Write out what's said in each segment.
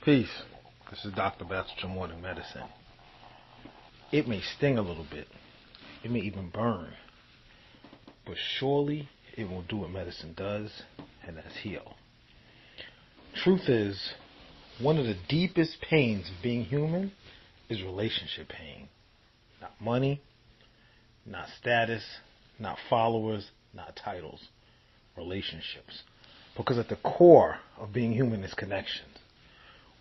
Peace. This is Dr. Bethel Morning Medicine. It may sting a little bit. It may even burn. But surely it will do what medicine does, and that's heal. Truth is, one of the deepest pains of being human is relationship pain. Not money, not status, not followers, not titles. Relationships. Because at the core of being human is connections.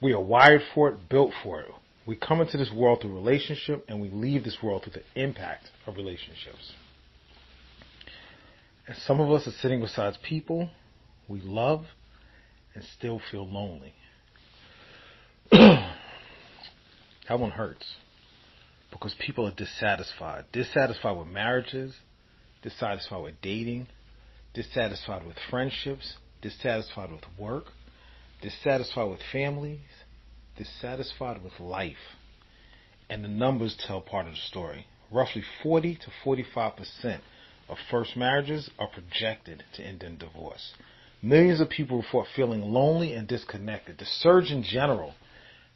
We are wired for it, built for it. We come into this world through relationship, and we leave this world through the impact of relationships. And some of us are sitting beside people we love and still feel lonely. That one hurts. Because people are dissatisfied. Dissatisfied with marriages, dissatisfied with dating, dissatisfied with friendships, dissatisfied with work, dissatisfied with families, dissatisfied with life. And the numbers tell part of the story. Roughly 40 to 45% of first marriages are projected to end in divorce. Millions of people report feeling lonely and disconnected. The Surgeon General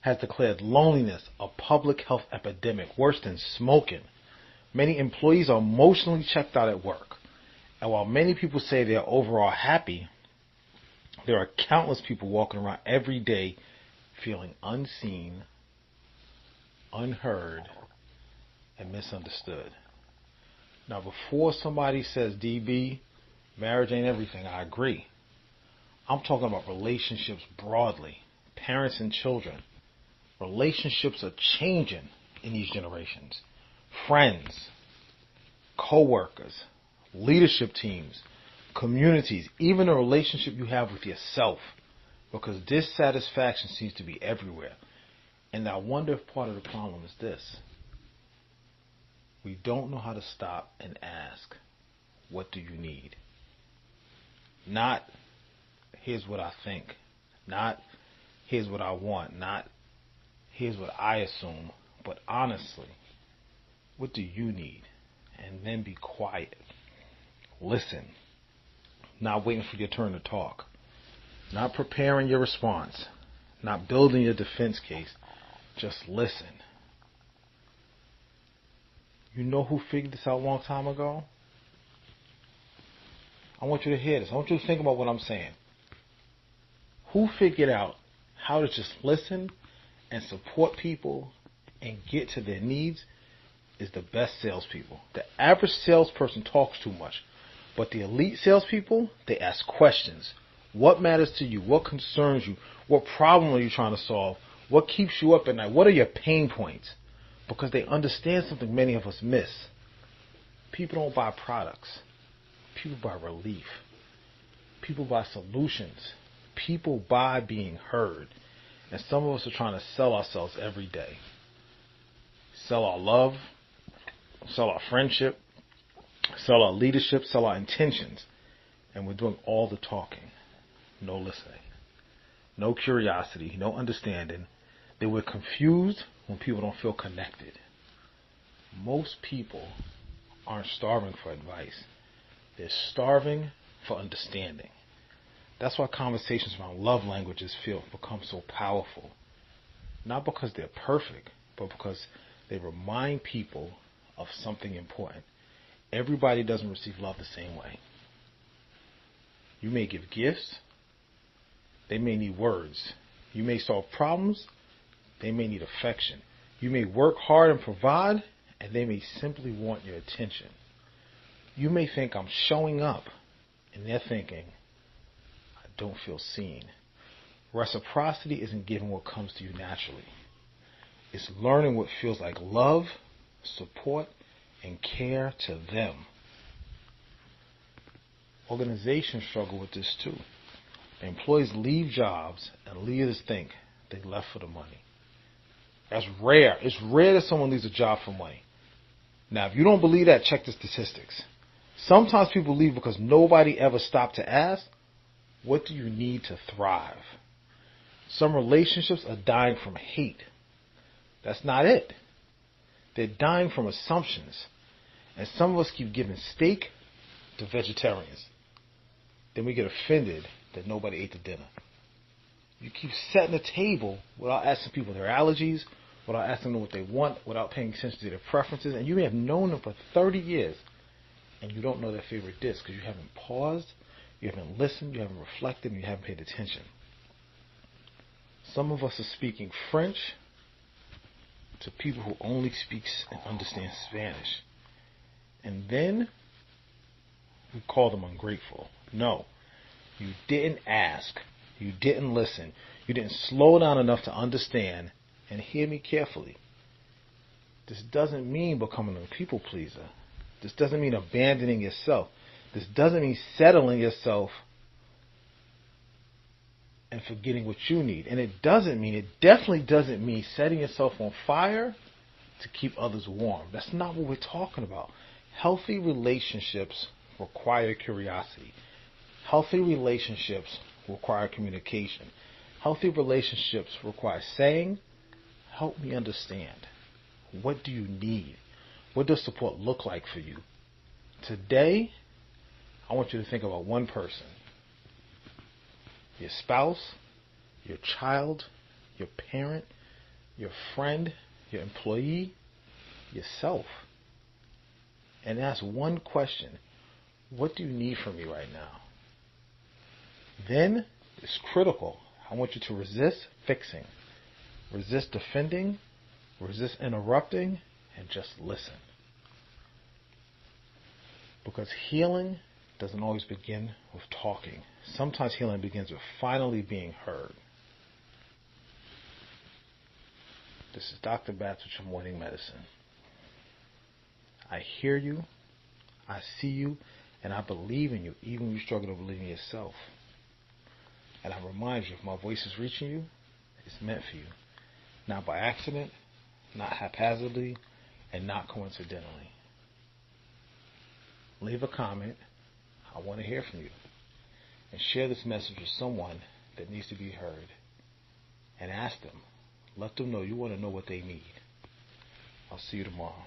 has declared loneliness a public health epidemic, worse than smoking. Many employees are emotionally checked out at work. And while many people say they are overall happy, there are countless people walking around every day feeling unseen, unheard, and misunderstood. Now, before somebody says, DB, marriage ain't everything, I agree. I'm talking about relationships broadly, parents and children. Relationships are changing in these generations. Friends, co-workers, leadership teams, communities, even a relationship you have with yourself. Because dissatisfaction seems to be everywhere. And I wonder if part of the problem is this. We don't know how to stop and ask, what do you need? Not, here's what I think. Not, here's what I want. Not, here's what I assume. But honestly, what do you need? And then be quiet. Listen. Not waiting for your turn to talk. Not preparing your response. Not building your defense case. Just listen. You know who figured this out a long time ago? I want you to hear this. I want you to think about what I'm saying. Who figured out how to just listen and support people and get to their needs is the best salespeople. The average salesperson talks too much. But the elite salespeople, they ask questions. What matters to you? What concerns you? What problem are you trying to solve? What keeps you up at night? What are your pain points? Because they understand something many of us miss. People don't buy products. People buy relief. People buy solutions. People buy being heard. And some of us are trying to sell ourselves every day. Sell our love. Sell our friendship. Sell our leadership. Sell our intentions. And we're doing all the talking. No listening. No curiosity. No understanding. That we're confused when people don't feel connected. Most people aren't starving for advice. They're starving for understanding. That's why conversations around love languages become so powerful. Not because they're perfect, but because they remind people of something important. Everybody doesn't receive love the same way. You may give gifts. They may need words. You may solve problems. They may need affection. You may work hard and provide, and they may simply want your attention. You may think I'm showing up, and they're thinking, I don't feel seen. Reciprocity isn't giving what comes to you naturally. It's learning what feels like love, support, and care to them. Organizations struggle with this too. Employees leave jobs, and leaders think they left for the money. That's rare. It's rare that someone leaves a job for money. Now, if you don't believe that, check the statistics. Sometimes people leave because nobody ever stopped to ask, what do you need to thrive? Some relationships are dying from hate. That's not it. They're dying from assumptions. And some of us keep giving steak to vegetarians. Then we get offended that nobody ate the dinner. You keep setting the table without asking people their allergies, without asking them what they want, without paying attention to their preferences, and you may have known them for 30 years, and you don't know their favorite dish because you haven't paused, you haven't listened, you haven't reflected, and you haven't paid attention. Some of us are speaking French to people who only speak and understand Spanish. And then we call them ungrateful. No, you didn't ask. You didn't listen. You didn't slow down enough to understand. And hear me carefully. This doesn't mean becoming a people pleaser. This doesn't mean abandoning yourself. This doesn't mean settling yourself and forgetting what you need. And it definitely doesn't mean setting yourself on fire to keep others warm. That's not what we're talking about. Healthy relationships require curiosity. Healthy relationships require communication. Healthy relationships require saying, help me understand. What do you need? What does support look like for you? Today, I want you to think about one person. Your spouse, your child, your parent, your friend, your employee, yourself. And ask one question. What do you need from me right now? Then, it's critical. I want you to resist fixing, resist defending, resist interrupting, and just listen. Because healing doesn't always begin with talking. Sometimes healing begins with finally being heard. This is Dr. Batts with your morning medicine. I hear you, I see you, and I believe in you, even when you struggle to believe in yourself. And I remind you, if my voice is reaching you, it's meant for you. Not by accident, not haphazardly, and not coincidentally. Leave a comment. I want to hear from you. And share this message with someone that needs to be heard. And ask them. Let them know you want to know what they need. I'll see you tomorrow.